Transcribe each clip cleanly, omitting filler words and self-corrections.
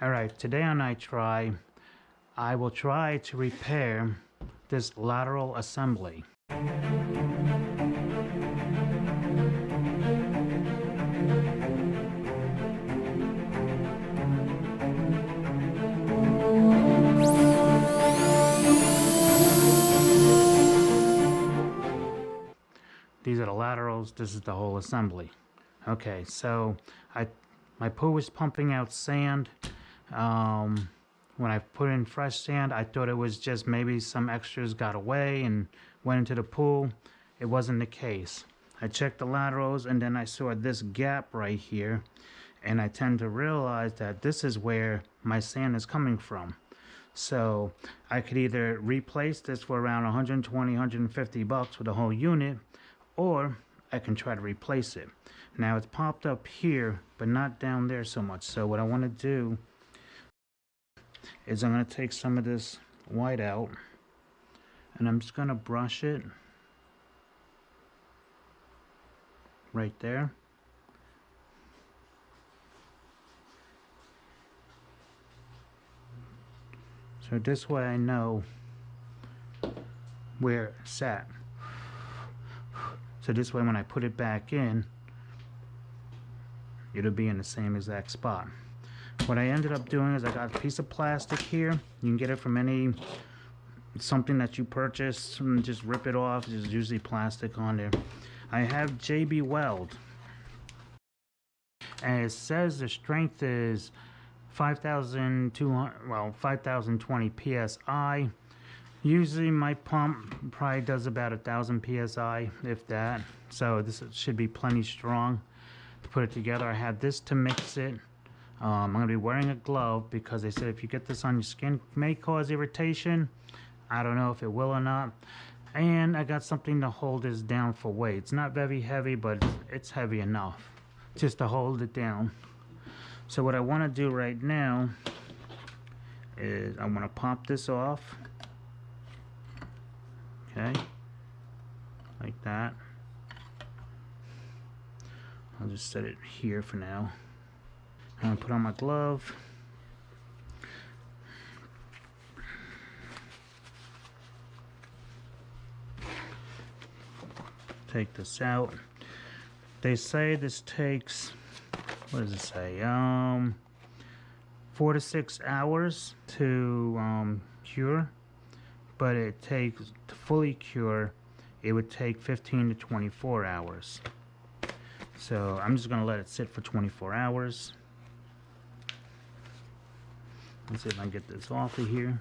Alright, today on I will try to repair this lateral assembly. These are the laterals, this is the whole assembly. Okay, so my pool was pumping out sand. When I put in fresh sand, I thought it was just maybe some extras got away and went into the pool. It wasn't the case. I checked the laterals and then I saw this gap right here, and I tend to realize that this is where my sand is coming from. So I could either replace this for around 120, 150 bucks with the whole unit, or I can try to replace it. Now it's popped up here, but not down there so much. So what I want to do is I'm going to take some of this white out, and I'm just going to brush it right there. So this way I know where it's at. So this way when I put it back in, it'll be in the same exact spot. What I ended up doing is I got a piece of plastic here. You can get it from something that you purchase, and just rip it off. There's usually plastic on there. I have JB Weld, and it says the strength is 5,020 psi. Usually my pump probably does about 1,000 psi, if that. So this should be plenty strong to put it together. I had this to mix it. I'm going to be wearing a glove because they said if you get this on your skin, it may cause irritation. I don't know if it will or not. And I got something to hold this down for weight. It's not very heavy, but it's heavy enough just to hold it down. So what I want to do right now is I want to pop this off. Okay, like that. I'll just set it here for now. I'm gonna put on my glove. Take this out. They say this takes, what does it say? 4 to 6 hours to cure, but it takes, to fully cure, it would take 15 to 24 hours. So I'm just gonna let it sit for 24 hours. Let's see if I can get this off of here.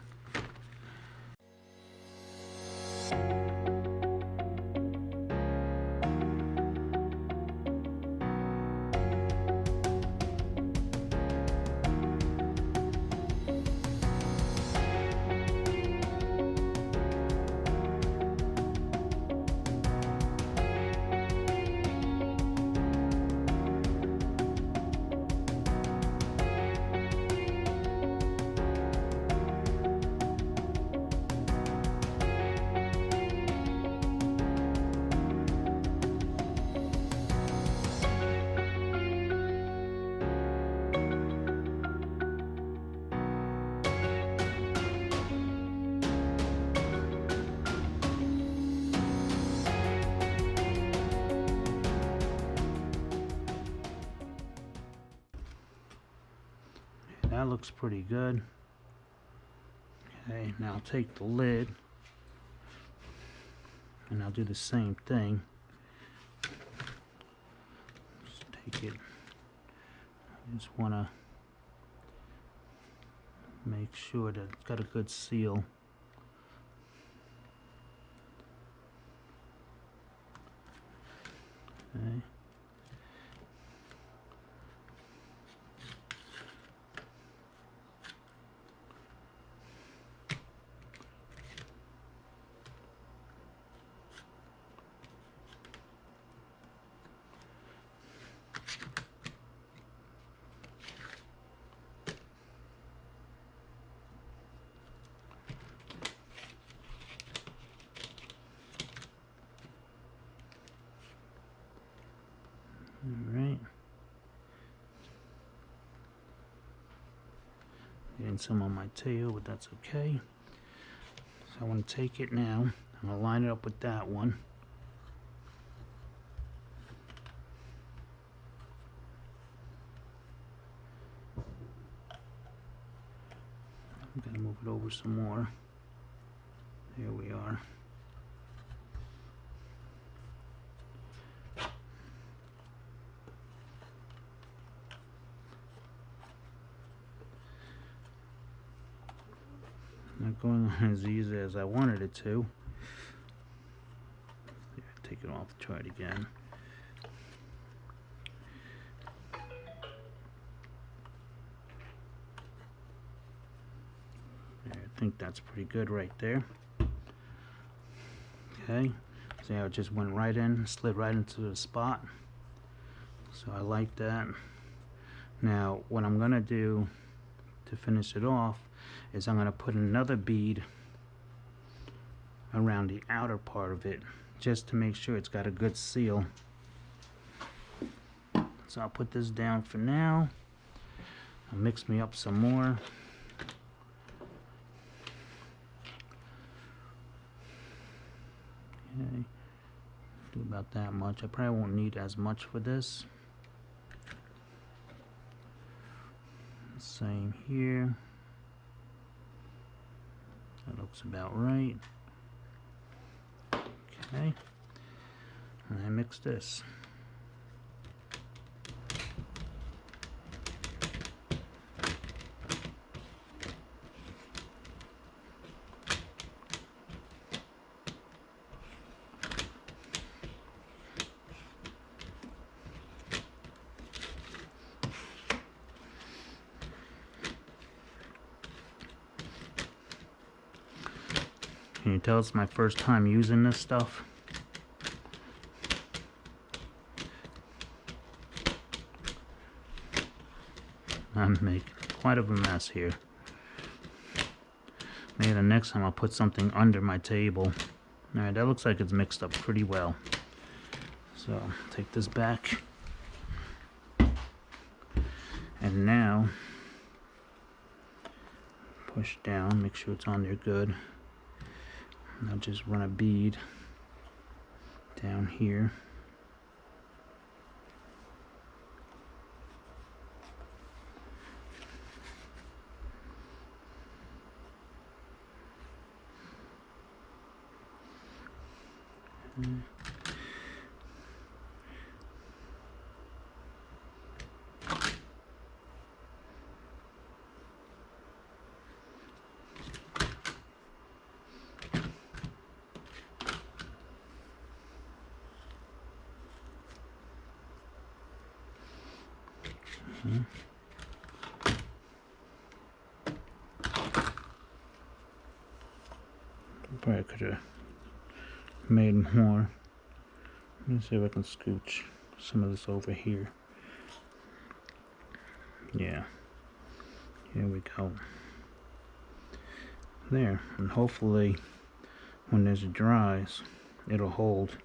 That looks pretty good. Okay, now I'll take the lid and I'll do the same thing. Just take it. I just want to make sure that it's got a good seal. Okay. Getting some on my tail, but that's okay. So I want to take it now. I'm going to line it up with that one. I'm going to move it over some more. There we are. Not going on as easy as I wanted it to. Take it off, try it again. I think that's pretty good right there. Okay, see how it just went right in, slid right into the spot. So I like that. Now what I'm gonna do to finish it off is I'm gonna put another bead around the outer part of it, just to make sure it's got a good seal. So I'll put this down for now. I'll mix me up some more. Okay, do about that much. I probably won't need as much for this. Same here. That looks about right. Okay, and I mix this. Can you tell it's my first time using this stuff? I'm making quite of a mess here. Maybe the next time I'll put something under my table. Alright, that looks like it's mixed up pretty well. So, take this back. And now, push down, make sure it's on there good. And I'll just run a bead down here. Probably could have made more. Let me see if I can scooch some of this over here. Yeah, here we go. There, and hopefully when this dries, it'll hold.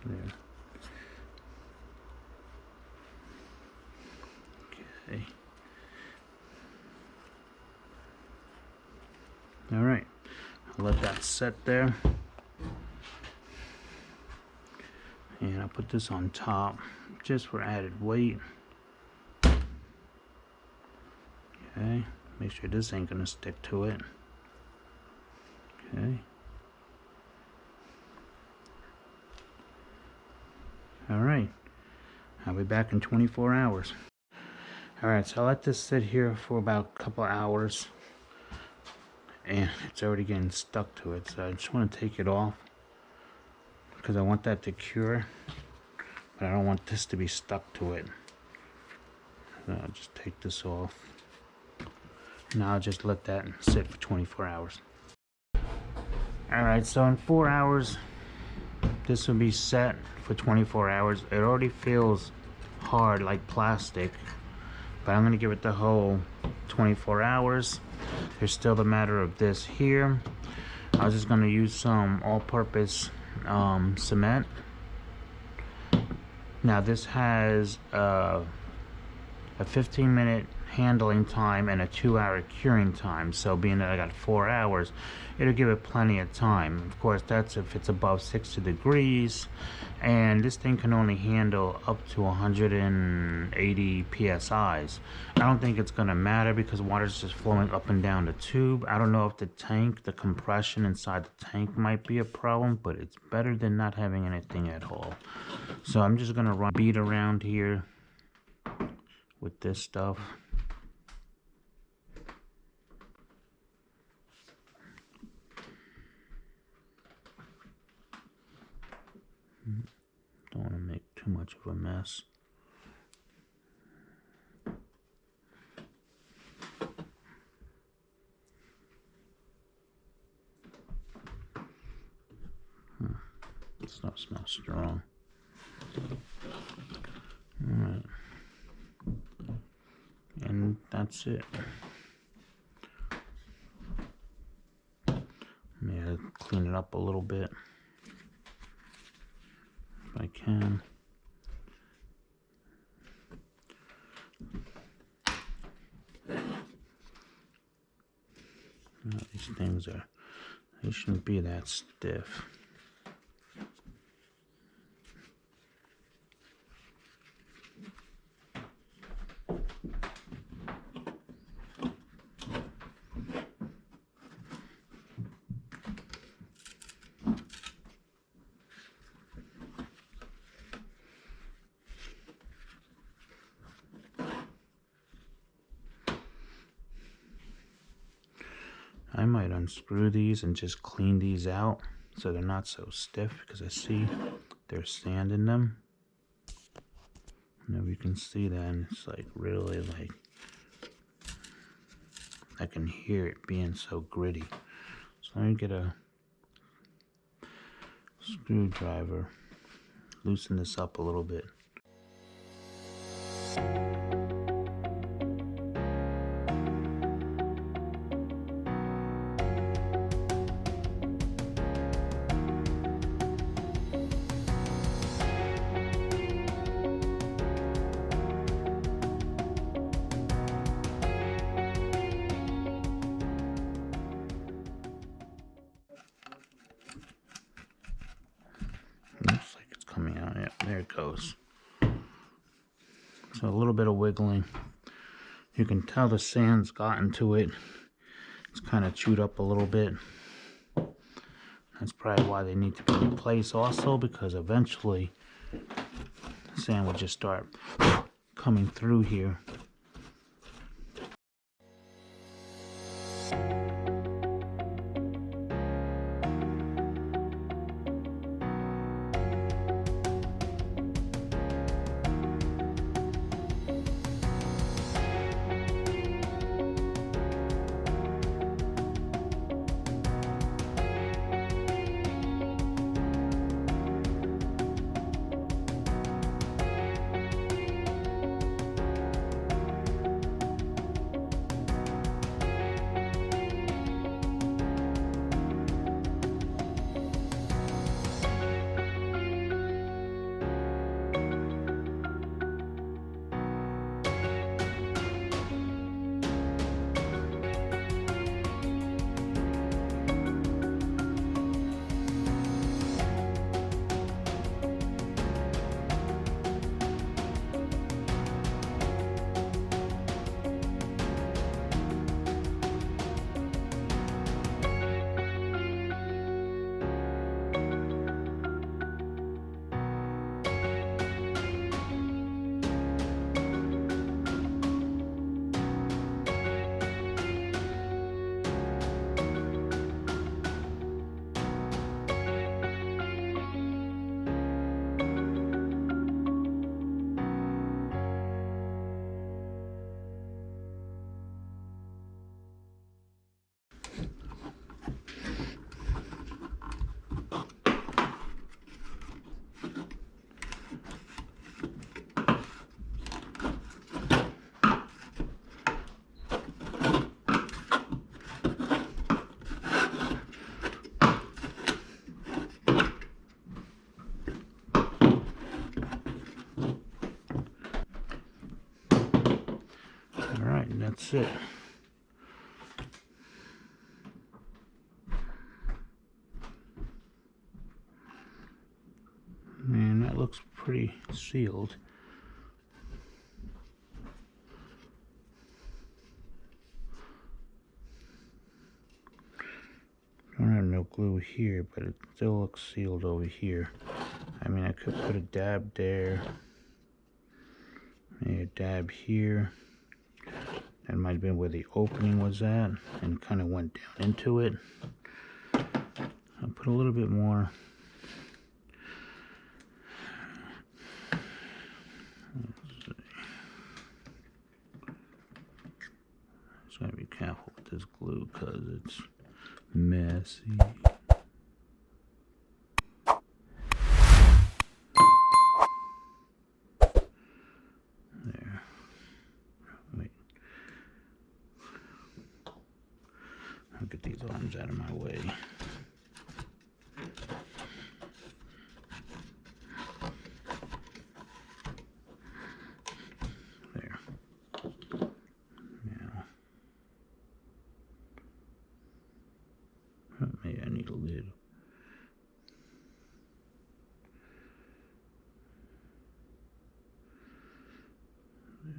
There. Okay. All right. I'll let that set there. And I'll put this on top just for added weight. Okay. Make sure this ain't gonna stick to it. Okay. Alright, I'll be back in 24 hours. Alright, so I'll let this sit here for about a couple hours. And it's already getting stuck to it, so I just want to take it off. Because I want that to cure. But I don't want this to be stuck to it. So I'll just take this off. Now I'll just let that sit for 24 hours. Alright, so in 4 hours, this will be set for 24 hours. It already feels hard like plastic, but I'm gonna give it the whole 24 hours. There's still the matter of this here. I was just going to use some all-purpose cement. Now this has a 15-minute handling time and a 2-hour curing time, so being that I got 4 hours, it'll give it plenty of time. Of course, that's if it's above 60 degrees, and this thing can only handle up to 180 psi's. I don't think it's gonna matter because water's just flowing up and down the tube. I don't know if the compression inside the tank might be a problem, but it's better than not having anything at all. So I'm just gonna run bead around here with this stuff. Don't want to make too much of a mess. It smells strong. Alright. And that's it. Yeah, clean it up a little bit if I can. These things they shouldn't be that stiff. I might unscrew these and just clean these out so they're not so stiff, because I see there's sand in them. Now you can see that, and it's like really like, I can hear it being so gritty. So let me get a screwdriver, loosen this up a little bit. Looks like it's coming out. Yeah, there it goes. So a little bit of wiggling. You can tell the sand's gotten to it. It's kind of chewed up a little bit. That's probably why they need to be replaced also, because eventually the sand will just start coming through here. That's it. Man, that looks pretty sealed. Don't have no glue here, but it still looks sealed over here. I mean, I could put a dab there, maybe a dab here. That might have been where the opening was at, and kind of went down into it. I'll put a little bit more. Just gotta be careful with this glue because it's messy. There. Wait. I'll get these arms out of my way. There. Now, maybe I need a little.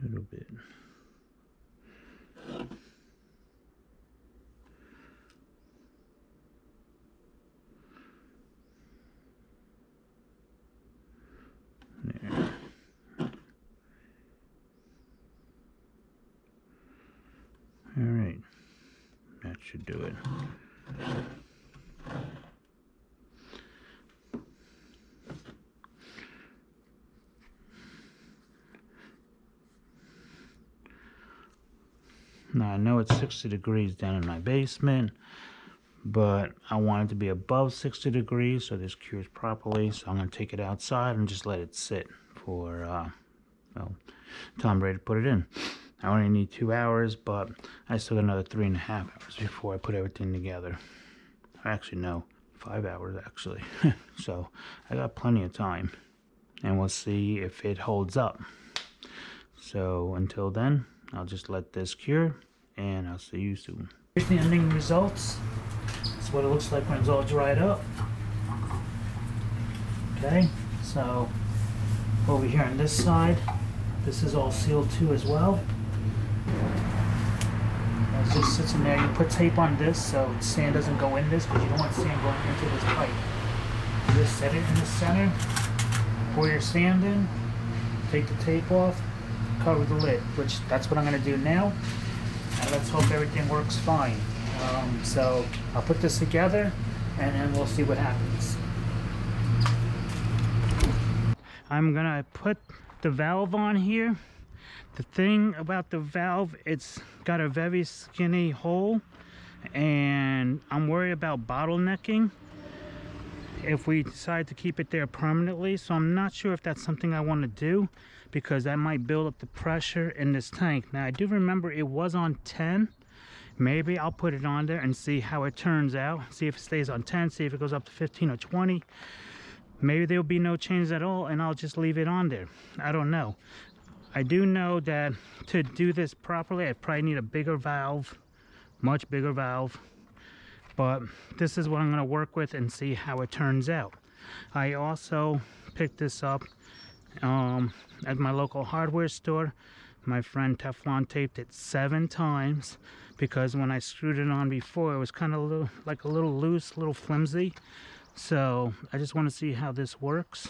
Little bit. There. All right, that should do it. Now I know it's 60 degrees down in my basement, but I want it to be above 60 degrees so this cures properly. So I'm going to take it outside and just let it sit for well, until I'm ready to put it in. I only need 2 hours, but I still got another 3.5 hours before I put everything together. Actually, no, 5 hours actually. So I got plenty of time, and we'll see if it holds up. So until then, I'll just let this cure, and I'll see you soon. Here's the ending results. This is what it looks like when it's all dried up. Okay, so over here on this side, this is all sealed too as well. As this sits in there, you put tape on this so sand doesn't go in this, because you don't want sand going into this pipe. You just set it in the center, pour your sand in, take the tape off, cover the lid, which that's what I'm going to do now, and let's hope everything works fine. So I'll put this together and then we'll see what happens. I'm gonna put the valve on here. The thing about the valve, it's got a very skinny hole, and I'm worried about bottlenecking if we decide to keep it there permanently. So I'm not sure if that's something I want to do, because that might build up the pressure in this tank. Now I do remember it was on 10. Maybe I'll put it on there and see how it turns out. See if it stays on 10, see if it goes up to 15 or 20. Maybe there'll be no change at all and I'll just leave it on there. I don't know. I do know that to do this properly, I probably need a bigger valve, much bigger valve. But this is what I'm going to work with and see how it turns out. I also picked this up at my local hardware store. My friend Teflon taped it 7 times, because when I screwed it on before, it was kind of a little loose, a little flimsy. So I just want to see how this works.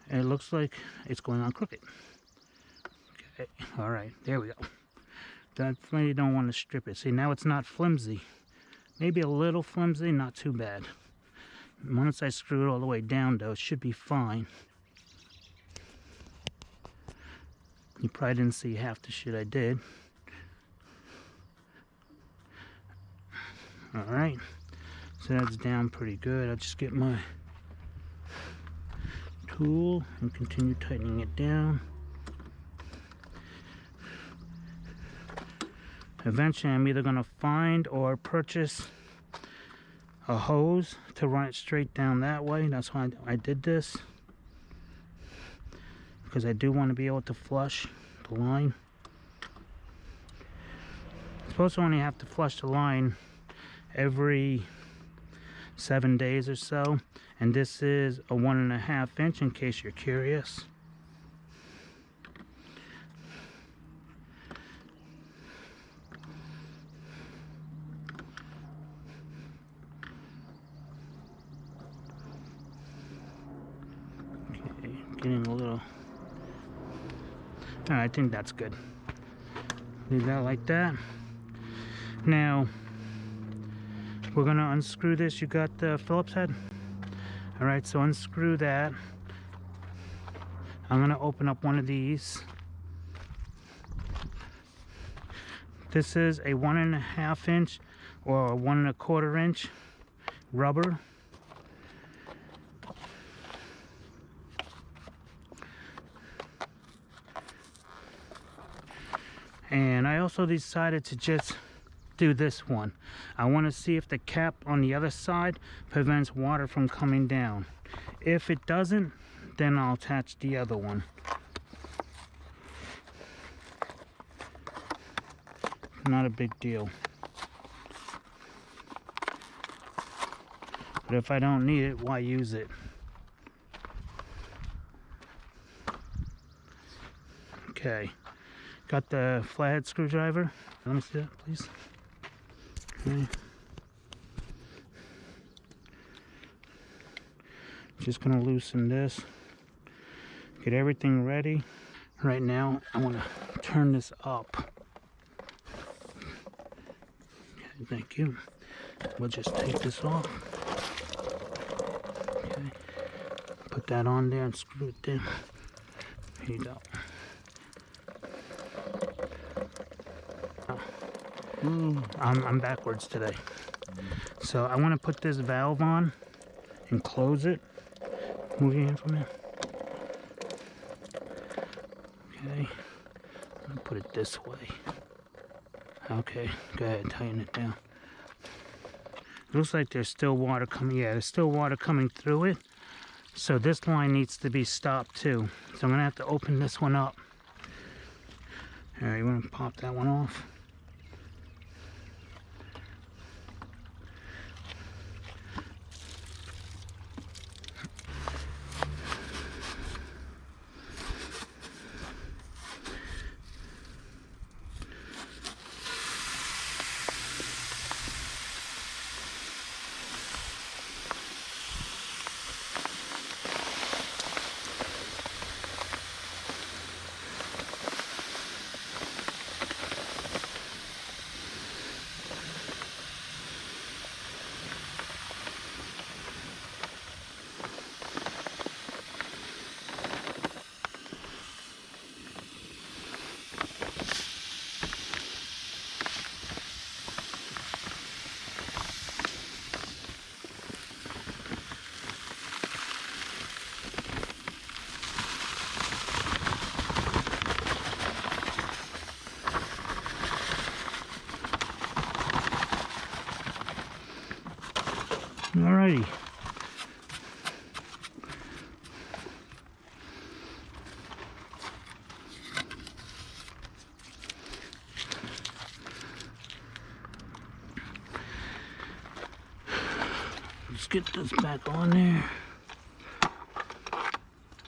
And it looks like it's going on crooked. Okay, all right, there we go. Definitely don't want to strip it. See, now it's not flimsy. Maybe a little flimsy, not too bad. Once I screw it all the way down, though, it should be fine. You probably didn't see half the shit I did. Alright, so that's down pretty good. I'll just get my tool and continue tightening it down. Eventually I'm either going to find or purchase a hose to run it straight down that way. That's why I did this, because I do want to be able to flush the line. supposed to only have to flush the line every 7 days or so, and this is a 1.5 inch in case you're curious. Okay, getting a little. Alright, I think that's good. Leave that like that. Now we're gonna unscrew this. You got the Phillips head? Alright, so unscrew that. I'm gonna open up one of these. This is a 1.5 inch or 1.25 inch rubber. And I also decided to just do this one. I want to see if the cap on the other side prevents water from coming down. If it doesn't, then I'll attach the other one. Not a big deal. But if I don't need it, why use it? Okay. Got the flathead screwdriver. Let me see that, please. Okay. Just gonna loosen this. Get everything ready. Right now, I want to turn this up. Okay, thank you. We'll just take this off. Okay. Put that on there and screw it in. Here you go. I'm backwards today. So I want to put this valve on and close it. Move your hand from there. Okay. I'm going to put it this way. Okay, go ahead, tighten it down. Looks like there's still water coming. Yeah, there's still water coming through it. So this line needs to be stopped too. So I'm going to have to open this one up. Alright, you want to pop that one off. Alrighty. Let's get this back on there.